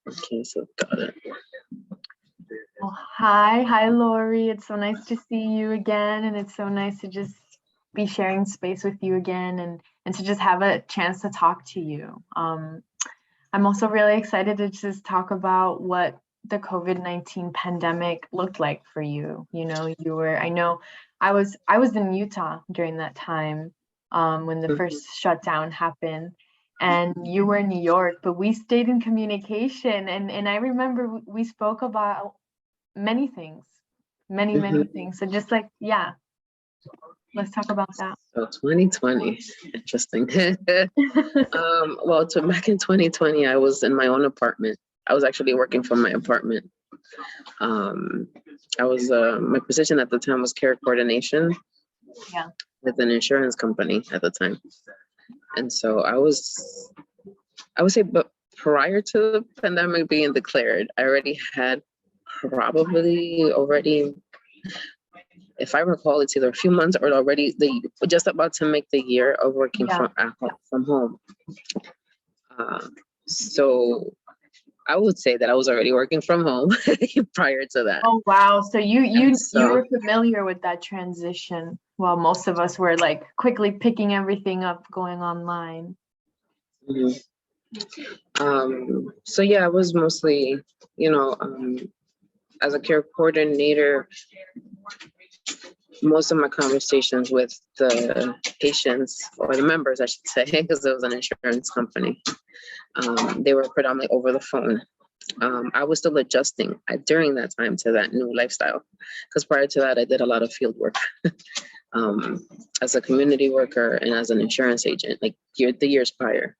Okay, so got it. Oh, hi, Loury. It's so nice to see you again, and it's so nice to just be sharing space with you again, and to just have a chance to talk to you. I'm also really excited to just talk about what the COVID-19 pandemic looked like for you. You know, I know I was in Utah during that time, when the first shutdown happened, and you were in New York, but we stayed in communication, and I remember we spoke about many things, many things. So just like, yeah, let's talk about that. So 2020, interesting. Well, back in 2020, I was in my own apartment. I was actually working from my apartment. I was my position at the time was care coordination. Yeah. With an insurance company at the time, and so I would say, but prior to the pandemic being declared, I already had already, if I recall, it's either a few months or already just about to make the year of working from home. So I would say that I was already working from home prior to that. Oh wow! So you were familiar with that transition, while most of us were like quickly picking everything up, going online. So yeah, I was mostly, as a care coordinator, most of my conversations with the patients, or the members, I should say, because it was an insurance company, they were predominantly over the phone. I was still adjusting during that time to that new lifestyle, because prior to that, I did a lot of field work as a community worker and as an insurance agent, like the years prior.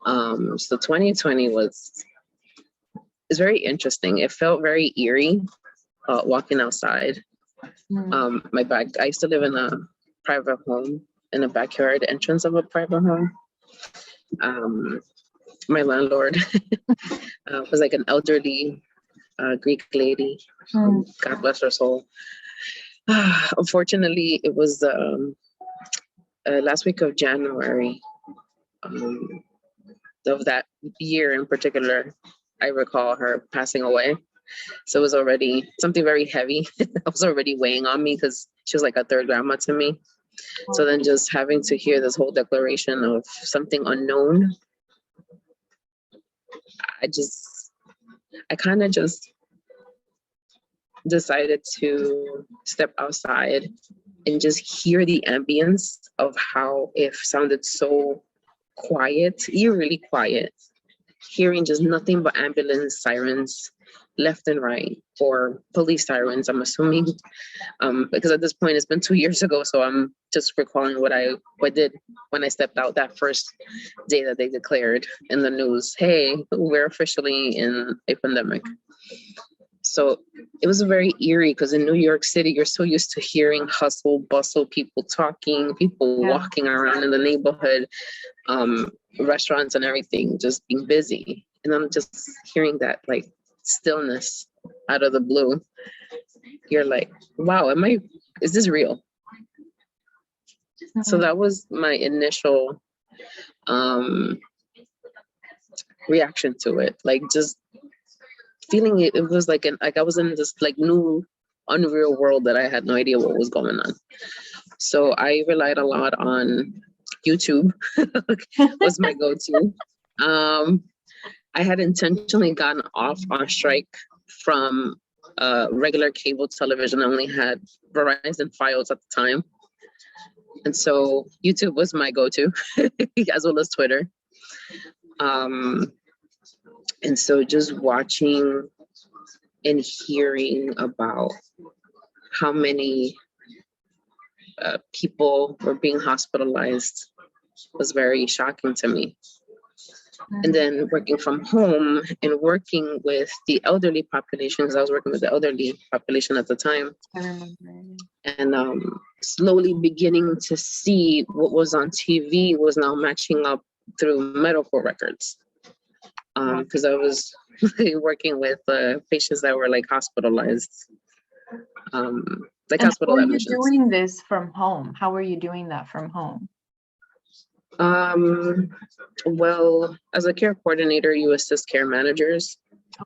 So 2020 is very interesting. It felt very eerie walking outside. I used to live in a private home, in a backyard entrance of a private home. My landlord was like an elderly Greek lady. God bless her soul. Unfortunately, it was last week of January of that year in particular, I recall her passing away. So it was already something very heavy. It was already weighing on me because she was like a third grandma to me. So then just having to hear this whole declaration of something unknown, I kind of just decided to step outside and just hear the ambience of how it sounded so quiet, eerily quiet, hearing just nothing but ambulance sirens left and right, or police sirens, I'm assuming, because at this point it's been 2 years ago, so I'm just recalling what I did when I stepped out that first day that they declared in the news, hey, we're officially in a pandemic. So it was very eerie, because in New York City, you're so used to hearing hustle, bustle, people talking, people walking around in the neighborhood, restaurants and everything, just being busy. And I'm just hearing that like stillness out of the blue. You're like, wow, is this real? So that was my initial reaction to it. Like, just feeling it was like I was in this like new unreal world that I had no idea what was going on. So I relied a lot on YouTube. Was my go-to. I had intentionally gotten off on strike from regular cable television. I only had Verizon Fios at the time. And so YouTube was my go-to, as well as Twitter. And so just watching and hearing about how many people were being hospitalized was very shocking to me. And then working from home and working with the elderly population, because I was working with the elderly population at the time. I remember. And slowly beginning to see what was on TV was now matching up through medical records. Because I was working with patients that were like hospitalized. Like hospital admissions. How were you doing this from home? How were you doing that from home? Um, well, as a care coordinator, you assist care managers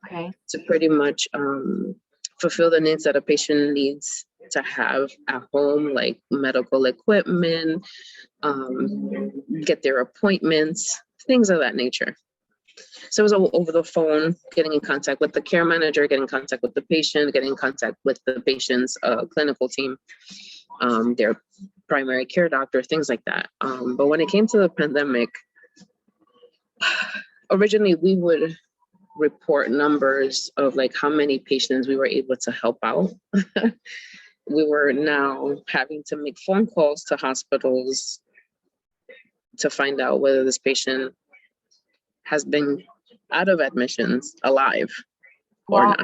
Okay. to pretty much fulfill the needs that a patient needs to have at home, like medical equipment, get their appointments, things of that nature. So it was over the phone, getting in contact with the care manager, getting in contact with the patient, getting in contact with the patient's clinical team, their primary care doctor, things like that. But when it came to the pandemic, originally we would report numbers of like how many patients we were able to help out. We were now having to make phone calls to hospitals to find out whether this patient has been out of admissions alive or Wow.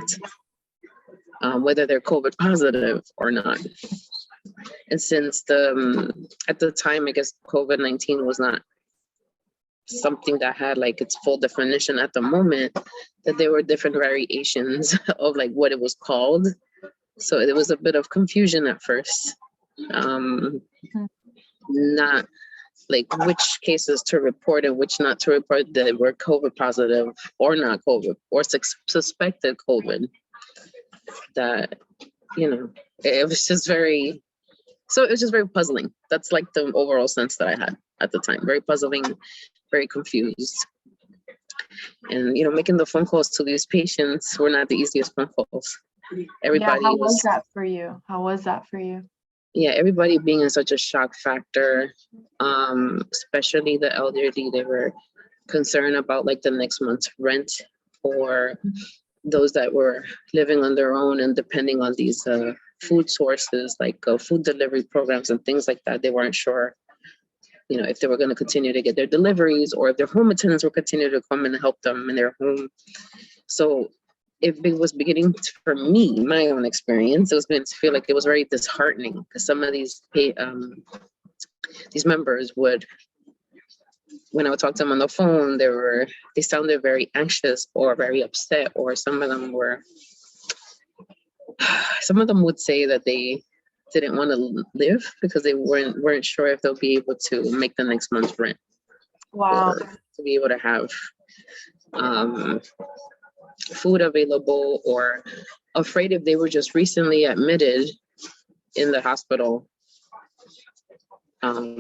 not, whether they're COVID positive or not. And since at the time, I guess COVID-19 was not something that had like its full definition at the moment, that there were different variations of like what it was called. So it was a bit of confusion at first. Not like which cases to report and which not to report that were COVID positive or not COVID or suspected COVID. That, it was just very, so it was just very puzzling. That's like the overall sense that I had at the time. Very puzzling, very confused. And, making the phone calls to these patients were not the easiest phone calls. Everybody how was that for you? How was that for you? Yeah, everybody being in such a shock factor, especially the elderly. They were concerned about like the next month's rent, or those that were living on their own and depending on these food sources, like food delivery programs and things like that. They weren't sure, if they were going to continue to get their deliveries or if their home attendants will continue to come and help them in their home. So it was beginning to, for me, my own experience, it was beginning to feel like it was very disheartening because some of these members would, when I would talk to them on the phone, they sounded very anxious or very upset, or some of them would say that they didn't want to live because they weren't sure if they'll be able to make the next month's rent. Wow. Or to be able to have food available, or afraid if they were just recently admitted in the hospital. Let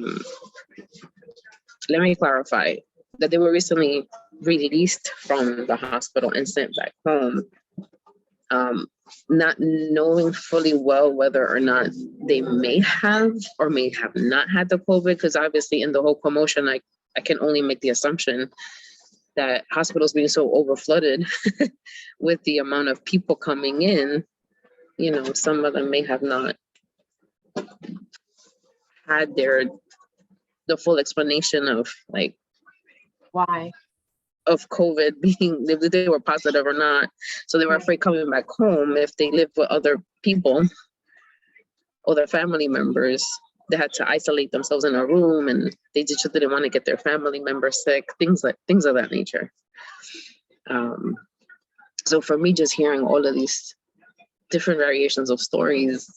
me clarify that they were recently released from the hospital and sent back home, not knowing fully well whether or not they may have or may have not had the COVID, because obviously in the whole commotion, I can only make the assumption that hospitals being so overflooded with the amount of people coming in, some of them may have not had the full explanation of like why of COVID being, if they were positive or not. So they were afraid coming back home if they lived with other people or their family members. They had to isolate themselves in a room, and they just didn't want to get their family members sick, things of that nature. So for me, just hearing all of these different variations of stories,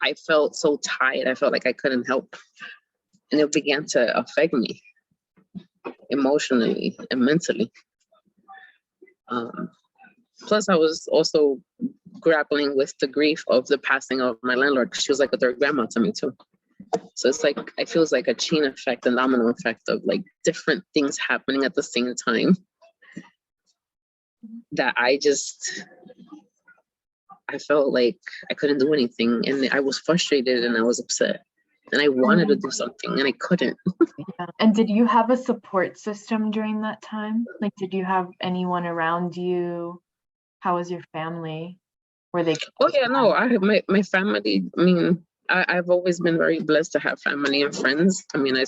I felt so tired. I felt like I couldn't help. And it began to affect me emotionally and mentally. Plus, I was also grappling with the grief of the passing of my landlord. She was like a third grandma to me too. So it's like, I feel like a chain effect, a domino effect of like different things happening at the same time, that I felt like I couldn't do anything, and I was frustrated and I was upset, and I wanted to do something and I couldn't. Yeah. And did you have a support system during that time? Like, did you have anyone around you? How was your family? Were they? Oh yeah, no, I have my family. I mean, I've always been very blessed to have family and friends. I mean, I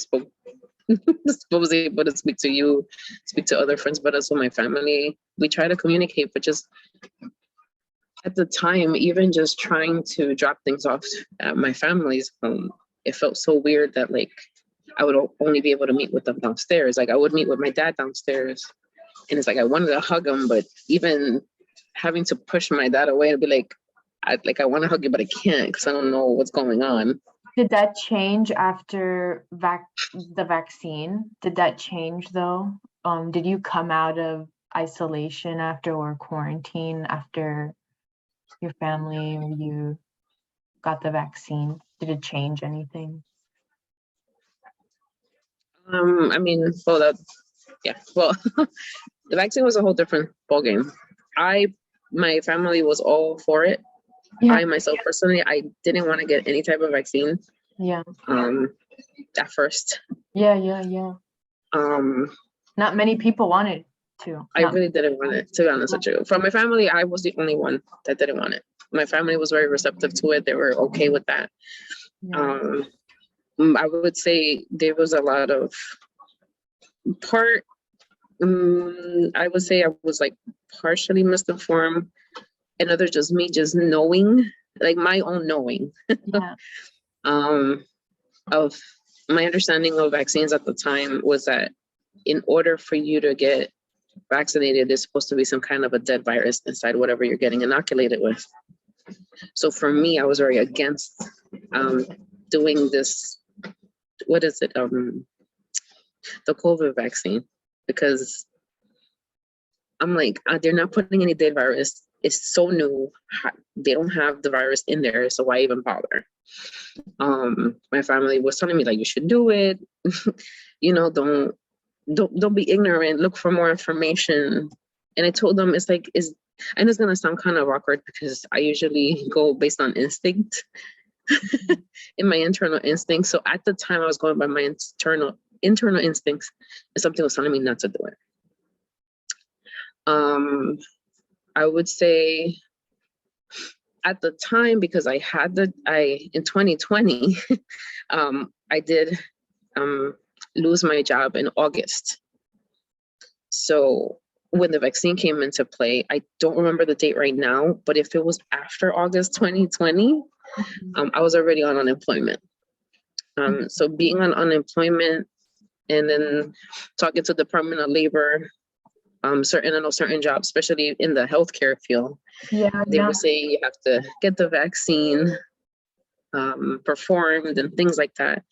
was able to speak to you, speak to other friends, but also my family. We try to communicate, but just at the time, even just trying to drop things off at my family's home, it felt so weird that like I would only be able to meet with them downstairs. Like I would meet with my dad downstairs, and it's like I wanted to hug him, but even having to push my dad away and be like, I want to hug you, but I can't because I don't know what's going on. Did that change after the vaccine? Did that change though? Did you come out of isolation after or quarantine after your family or you got the vaccine? Did it change anything? I mean, well, well, the vaccine was a whole different ballgame. My family was all for it. Yeah. I myself personally, I didn't want to get any type of vaccine. Yeah. At first. Yeah. Not many people wanted to. I really didn't want it, to be honest with you. From my family, I was the only one that didn't want it. My family was very receptive to it. They were okay with that. Yeah. I would say there was a lot of I would say I was like partially misinformed, and others just me just knowing, like my own knowing. Yeah. Of my understanding of vaccines at the time was that in order for you to get vaccinated, there's supposed to be some kind of a dead virus inside whatever you're getting inoculated with. So for me, I was very against doing this. What is it? The COVID vaccine, because I'm like, they're not putting any dead virus. It's so new. They don't have the virus in there, so why even bother? My family was telling me like, you should do it. You know, don't be ignorant. Look for more information. And I told them and it's gonna sound kind of awkward because I usually go based on instinct, in my internal instincts. So at the time, I was going by my internal instincts, and something was telling me not to do it. I would say at the time, because I had in 2020, I did lose my job in August. So when the vaccine came into play, I don't remember the date right now, but if it was after August 2020, I was already on unemployment. So being on unemployment and then talking to the Department of Labor, certain jobs, especially in the healthcare field, they would say you have to get the vaccine performed and things like that.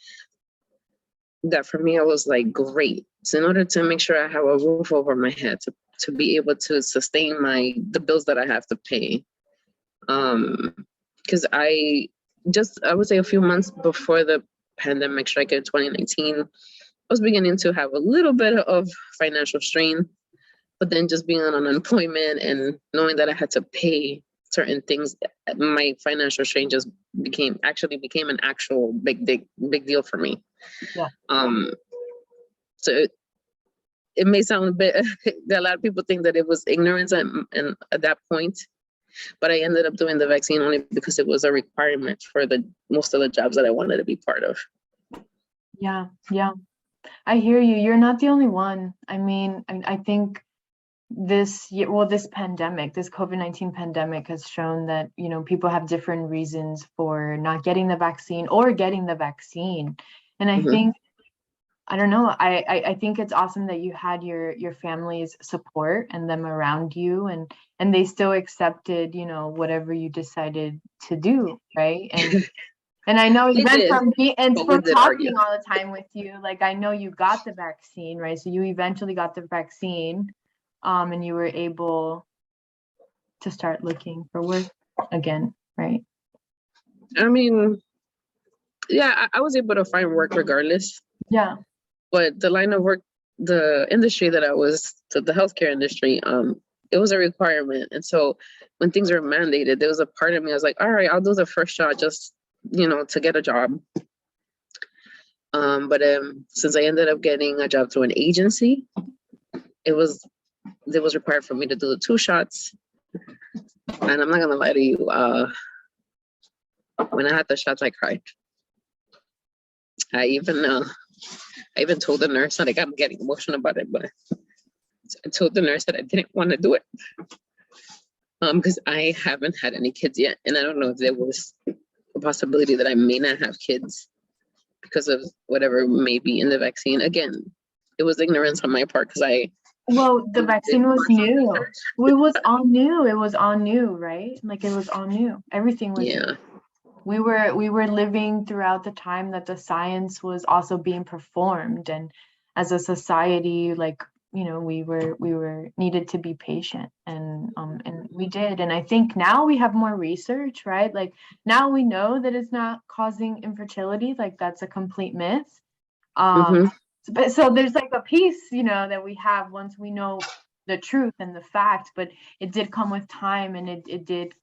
That for me, I was like, great. So in order to make sure I have a roof over my head to be able to sustain the bills that I have to pay. Because I would say a few months before the pandemic struck in 2019, I was beginning to have a little bit of financial strain, but then just being on unemployment and knowing that I had to pay certain things, my financial strain just became an actual big deal for me. Yeah. So it may sound a bit, a lot of people think that it was ignorance and at that point, but I ended up doing the vaccine only because it was a requirement for most of the jobs that I wanted to be part of. Yeah. I hear you. You're not the only one. I mean, I think this pandemic, this COVID-19 pandemic has shown that, people have different reasons for not getting the vaccine or getting the vaccine. And I think, I don't know, I think it's awesome that you had your family's support and them around you, and they still accepted, whatever you decided to do, right? And I know even from talking all the time with you, like I know you got the vaccine, right? So you eventually got the vaccine, and you were able to start looking for work again, right? I mean, yeah, I was able to find work regardless. Yeah. But the line of work, the industry that I was, the healthcare industry, it was a requirement. And so when things were mandated, there was a part of me, I was like, all right, I'll do the first shot just, to get a job. But since I ended up getting a job through an agency, it was required for me to do the 2 shots. And I'm not gonna lie to you, when I had the shots, I cried. I even told the nurse, like I'm getting emotional about it, but I told the nurse that I didn't want to do it. Because I haven't had any kids yet. And I don't know if there was a possibility that I may not have kids because of whatever may be in the vaccine. Again, it was ignorance on my part because the vaccine was new. It was all new. It was all new, right? Like it was all new. Everything was new. we were living throughout the time that the science was also being performed, and as a society, like, we were needed to be patient, and we did. And I think now we have more research, right? Like, now we know that it's not causing infertility, like that's a complete myth. Mm-hmm. But so there's like a piece, that we have once we know the truth and the fact, but it did come with time, and it did,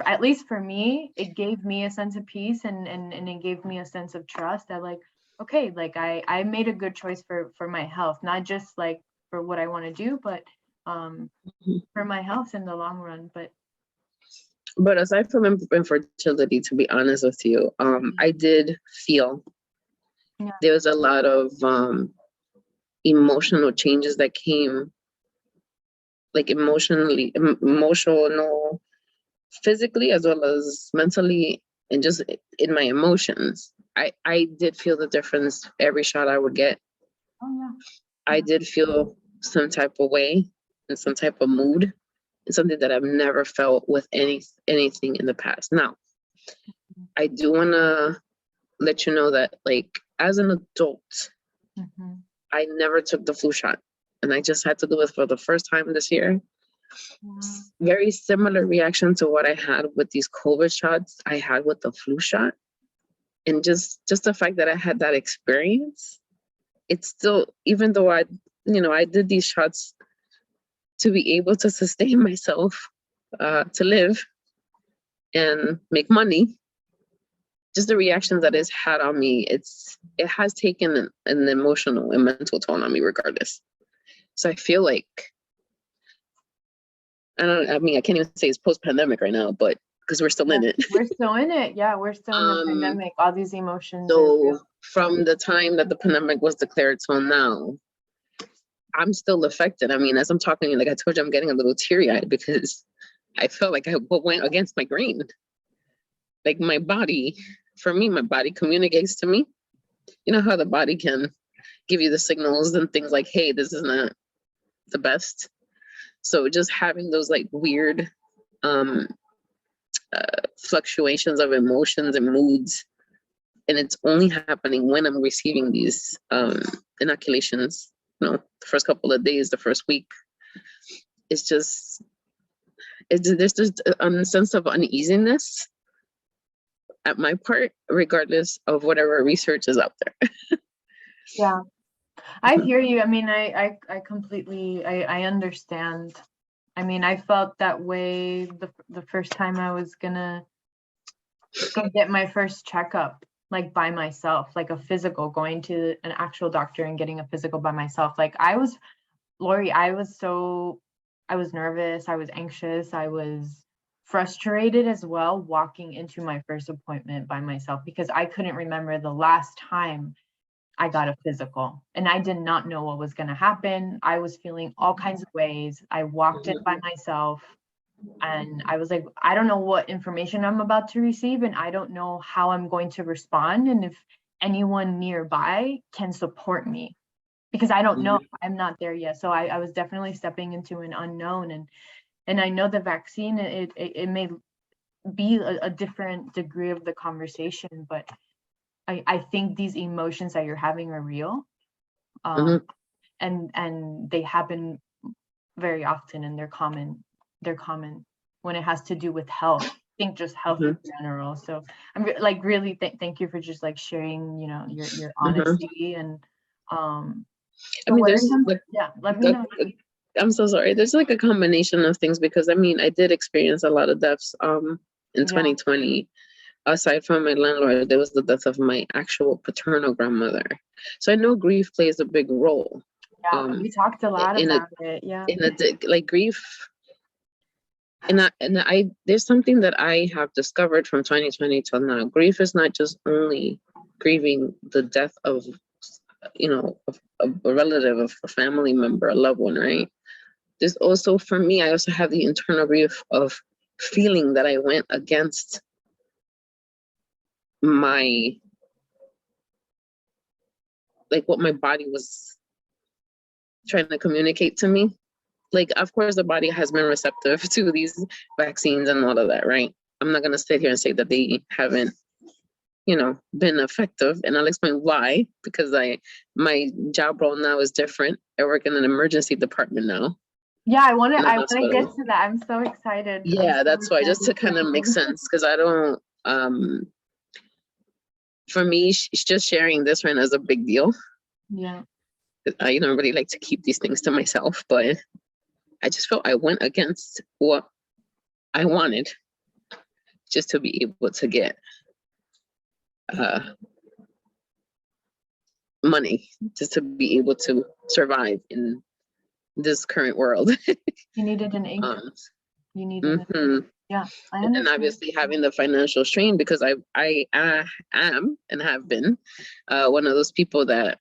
at least for me, it gave me a sense of peace, and it gave me a sense of trust that, like, okay, like I made a good choice for my health, not just like for what I want to do, but for my health in the long run. But aside from infertility, to be honest with you, I did feel Yeah. there was a lot of emotional changes that came, like emotional, physically as well as mentally, and just in my emotions. I did feel the difference every shot I would get. Oh yeah. I did feel some type of way and some type of mood. It's something that I've never felt with anything in the past. Now, I do want to let you know that, like, as an adult, Mm-hmm. I never took the flu shot, and I just had to do it for the first time this year. Wow. Very similar reaction to what I had with these COVID shots I had with the flu shot. And just the fact that I had that experience, it's still, even though I did these shots to be able to sustain myself, to live and make money, just the reactions that it's had on me, it has taken an emotional and mental toll on me regardless. So I feel like, I can't even say it's post-pandemic right now, but because we're still in it. We're still in it. Yeah, we're still in the pandemic. All these emotions are So real. from the time that the pandemic was declared till now, I'm still affected. I mean, as I'm talking, like I told you, I'm getting a little teary-eyed because I felt like I went against my grain. Like my body communicates to me. You know how the body can give you the signals and things like, hey, this is not the best. So just having those like weird fluctuations of emotions and moods, and it's only happening when I'm receiving these inoculations. The first couple of days, the first week, there's just a sense of uneasiness at my part, regardless of whatever research is out there. Yeah, I hear you. I mean, I completely, I understand. I mean, I felt that way the first time I was gonna go get my first checkup, like by myself, like a physical, going to an actual doctor and getting a physical by myself. Like Loury, I was nervous, I was anxious, I was frustrated as well walking into my first appointment by myself, because I couldn't remember the last time I got a physical, and I did not know what was going to happen. I was feeling all kinds of ways. I walked in by myself, and I was like, I don't know what information I'm about to receive, and I don't know how I'm going to respond, and if anyone nearby can support me, because I don't know. I'm not there yet. So I was definitely stepping into an unknown, and I know the vaccine, it may be a different degree of the conversation, but I think these emotions that you're having are real, and they happen very often, and they're common when it has to do with health. I think just health in general. So I'm like really thank you for just like sharing, your honesty, and I mean, there's let me know. I'm so sorry. There's like a combination of things, because I mean, I did experience a lot of deaths in 2020. Aside from my landlord, there was the death of my actual paternal grandmother. So I know grief plays a big role. Yeah, we talked a lot about it. Yeah. Like grief. And I there's something that I have discovered from 2020 till now. Grief is not just only grieving the death of, a relative, of a family member, a loved one, right? There's also, for me, I also have the internal grief of feeling that I went against my, like what my body was trying to communicate to me. Like, of course, the body has been receptive to these vaccines and all of that, right? I'm not going to sit here and say that they haven't, been effective. And I'll explain why, because my job role now is different. I work in an emergency department now. Yeah, I want to get hospital. to that. I'm so excited. Yeah, that's why, just to kind of make sense, because I don't, for me, just sharing this right now is a big deal. Yeah. I don't really like to keep these things to myself, but I just felt I went against what I wanted just to be able to get money, just to be able to survive in this current world. You needed an income. You needed yeah, I understand. And obviously having the financial strain, because I am and have been one of those people that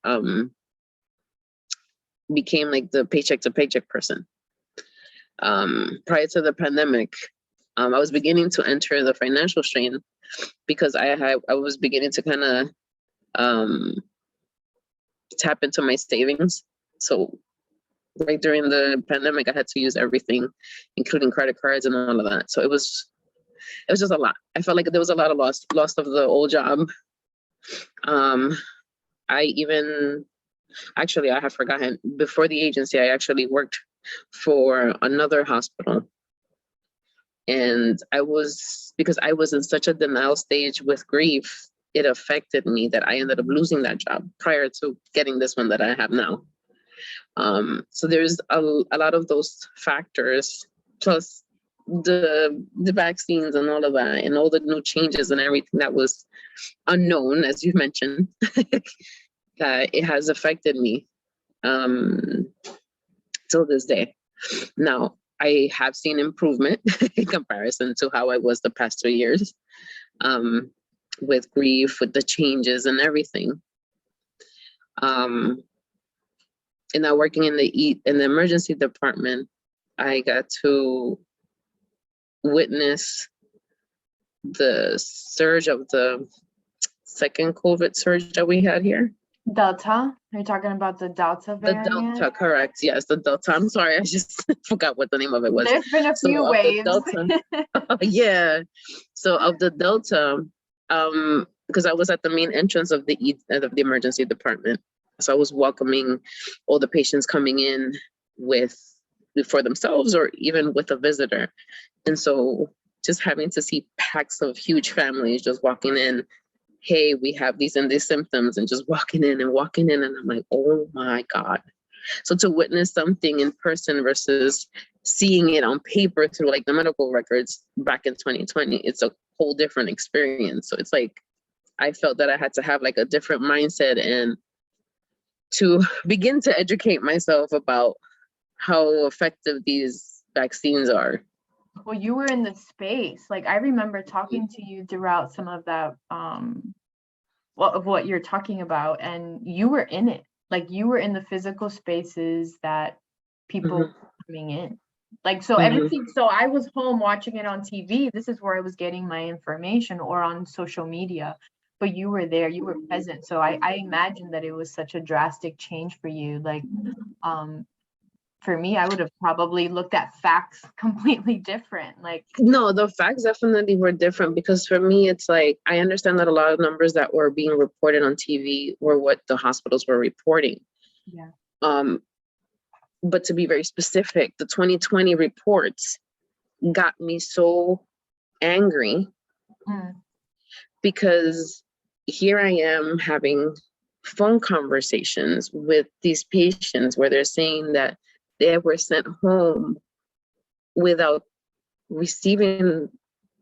became like the paycheck to paycheck person. Prior to the pandemic, I was beginning to enter the financial strain because I was beginning to kind of tap into my savings. So right during the pandemic, I had to use everything, including credit cards and all of that. So it was just a lot. I felt like there was a lot of loss of the old job. I have forgotten, before the agency, I actually worked for another hospital. And because I was in such a denial stage with grief, it affected me that I ended up losing that job prior to getting this one that I have now. So there's a lot of those factors, plus the vaccines and all of that, and all the new changes and everything that was unknown, as you mentioned, that it has affected me till this day. Now, I have seen improvement in comparison to how I was the past 2 years, with grief, with the changes and everything. And now working in the emergency department, I got to witness the surge of the second COVID surge that we had here. Delta? Are you talking about the Delta variant? The Delta, correct. Yes, the Delta. I'm sorry, I just forgot what the name of it was. There's been a few waves. Yeah. So of the Delta, because I was at the main entrance of the emergency department. So I was welcoming all the patients coming in for themselves or even with a visitor. And so just having to see packs of huge families just walking in, hey, we have these and these symptoms, and just walking in. And I'm like, oh my God. So to witness something in person versus seeing it on paper through like the medical records back in 2020, it's a whole different experience. So it's like, I felt that I had to have like a different mindset and to begin to educate myself about how effective these vaccines are. Well, you were in the space. Like, I remember talking to you throughout some of that, of what you're talking about, and you were in it. Like, you were in the physical spaces that people were coming in. Like, so everything, so I was home watching it on TV. This is where I was getting my information, or on social media. But you were there, you were present. So I imagine that it was such a drastic change for you. Like, for me, I would have probably looked at facts completely different. Like, no, the facts definitely were different, because for me, it's like, I understand that a lot of numbers that were being reported on TV were what the hospitals were reporting. Yeah. But to be very specific, the 2020 reports got me so angry because here I am having phone conversations with these patients where they're saying that they were sent home without receiving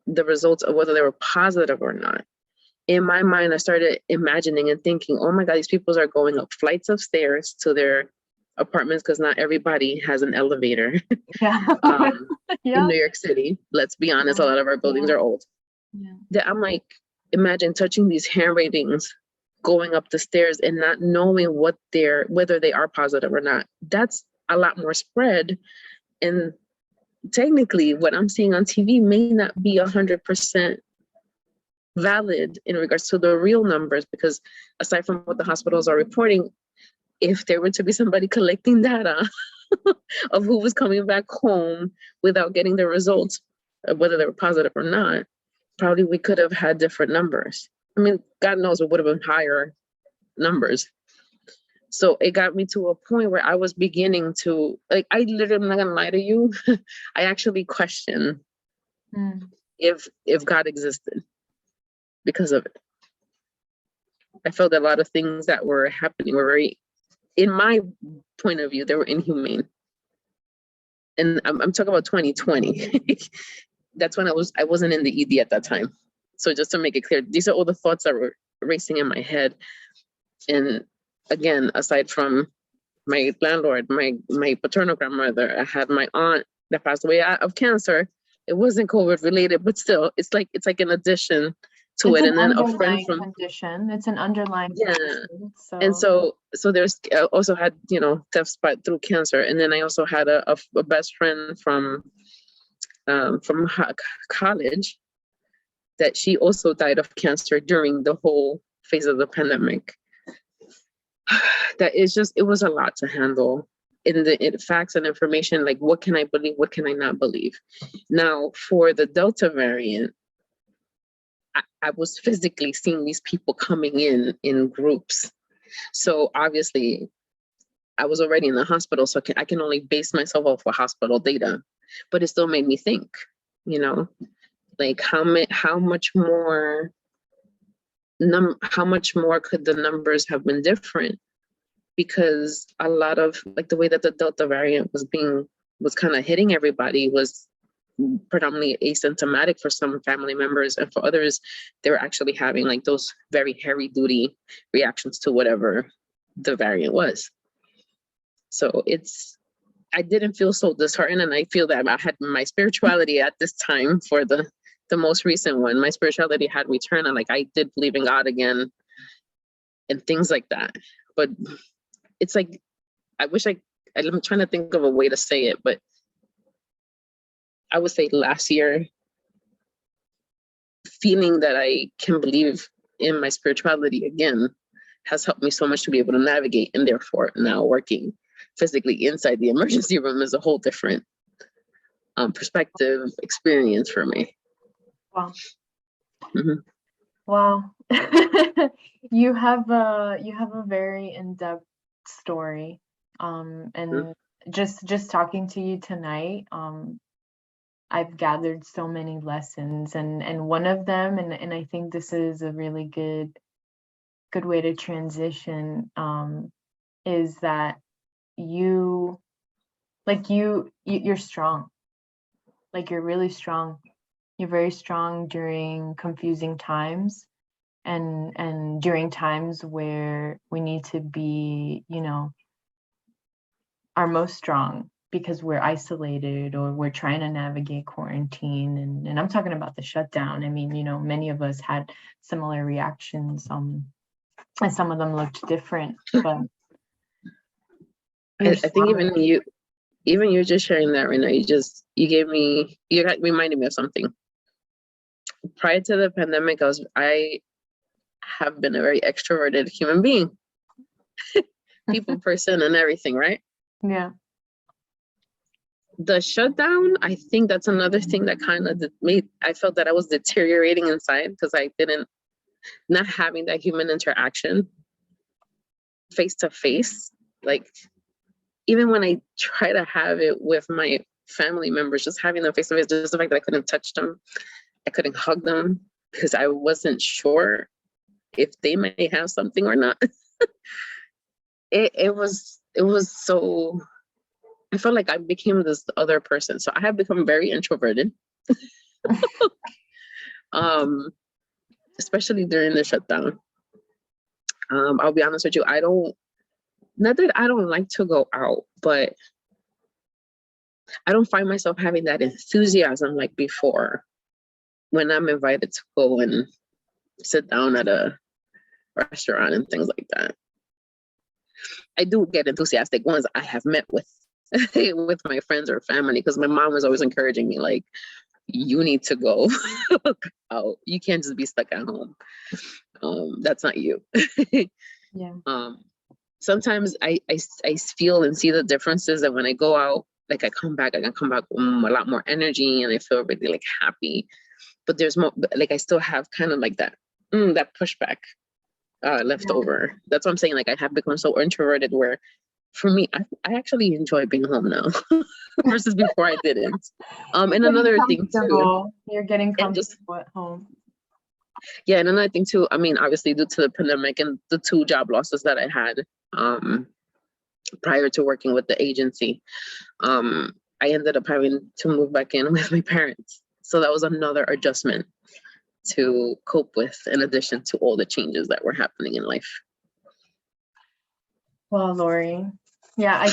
the results of whether they were positive or not. In my mind, I started imagining and thinking, oh my God, these people are going up flights of stairs to their apartments, because not everybody has an elevator. Yeah. In New York City, let's be honest, a lot of our buildings are old. That I'm like, imagine touching these handwritings, going up the stairs and not knowing whether they are positive or not. That's a lot more spread. And technically what I'm seeing on TV may not be 100% valid in regards to the real numbers, because aside from what the hospitals are reporting, if there were to be somebody collecting data of who was coming back home without getting the results, whether they were positive or not, probably we could have had different numbers. I mean, God knows it would have been higher numbers. So it got me to a point where I was beginning to, like, I literally, I'm not gonna lie to you, I actually questioned if God existed because of it. I felt that a lot of things that were happening were very, in my point of view, they were inhumane. And I'm talking about 2020. That's when I wasn't in the ED at that time. So just to make it clear, these are all the thoughts that were racing in my head. And again, aside from my landlord, my paternal grandmother, I had my aunt that passed away of cancer. It wasn't COVID related, but still, it's like an addition to it. And then a friend from condition. It's an underlying condition. So. And so there's also had, deaths through cancer. And then I also had a best friend from college that she also died of cancer during the whole phase of the pandemic. That is just, it was a lot to handle in the facts and information, like what can I believe, what can I not believe? Now, for the Delta variant, I was physically seeing these people coming in groups. So obviously, I was already in the hospital, so I can only base myself off of hospital data, but it still made me think, like how much more could the numbers have been different? Because a lot of, like, the way that the Delta variant was kind of hitting everybody was predominantly asymptomatic for some family members, and for others, they were actually having like those very heavy duty reactions to whatever the variant was. So I didn't feel so disheartened, and I feel that I had my spirituality at this time for the most recent one. My spirituality had returned, and like I did believe in God again and things like that. But it's like, I'm trying to think of a way to say it, but I would say last year, feeling that I can believe in my spirituality again has helped me so much to be able to navigate, and therefore now working physically inside the emergency room is a whole different perspective experience for me. Wow. Mm-hmm. Wow. You have a very in-depth story. And just talking to you tonight, I've gathered so many lessons, and one of them, and I think this is a really good way to transition, is that you're strong. Like, you're really strong. You're very strong during confusing times, and during times where we need to be, our most strong, because we're isolated or we're trying to navigate quarantine. And I'm talking about the shutdown. I mean, many of us had similar reactions, and some of them looked different, but I think even you just sharing that right now, you reminded me of something. Prior to the pandemic, I have been a very extroverted human being, people person and everything, right? Yeah. The shutdown, I think that's another thing that kind of I felt that I was deteriorating inside, because not having that human interaction face to face. Like, even when I try to have it with my family members, just having them face to face, just the fact that I couldn't touch them, I couldn't hug them, because I wasn't sure if they may have something or not. It was so, I felt like I became this other person. So I have become very introverted, especially during the shutdown. I'll be honest with you, not that I don't like to go out, but I don't find myself having that enthusiasm like before when I'm invited to go and sit down at a restaurant and things like that. I do get enthusiastic once I have met with my friends or family, because my mom was always encouraging me, like, you need to go out. You can't just be stuck at home. That's not you. Yeah. Sometimes I feel and see the differences, that when I go out, like I can come back with a lot more energy, and I feel really like happy. but there's more, like I still have kind of like that, that pushback left over. That's what I'm saying. Like I have become so introverted where for me, I actually enjoy being home now versus before I didn't. And another thing too, you're getting and just comfortable at home. yeah, and another thing too, I mean, obviously due to the pandemic and the 2 job losses that I had prior to working with the agency, I ended up having to move back in with my parents. So that was another adjustment to cope with, in addition to all the changes that were happening in life. Well, Loury, yeah,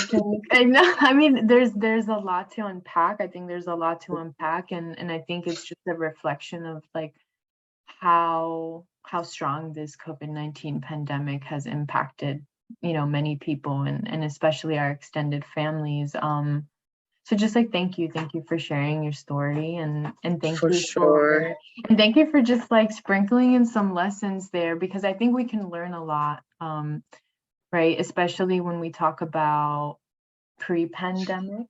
I know. I mean, there's a lot to unpack. I think there's a lot to unpack, and I think it's just a reflection of like how strong this COVID-19 pandemic has impacted, many people and especially our extended families. So just like thank you for sharing your story and thank For you sure. and thank you for just like sprinkling in some lessons there, because I think we can learn a lot, right? Especially when we talk about pre-pandemic,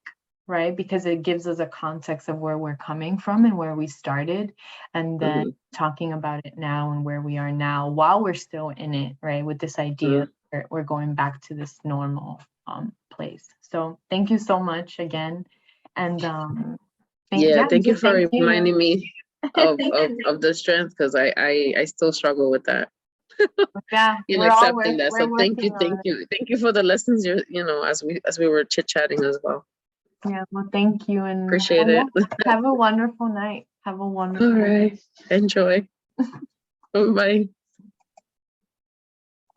right? Because it gives us a context of where we're coming from and where we started, and then talking about it now and where we are now while we're still in it, right? With this idea that we're going back to this normal place. So thank you so much again. And thank you for thank reminding you. me of the strength, because I still struggle with that. Yeah, In accepting that. So thank you for the lessons as we were chit-chatting as well. Yeah, well, thank you, and Appreciate it. have a wonderful night. Have a wonderful All right. Enjoy. Bye.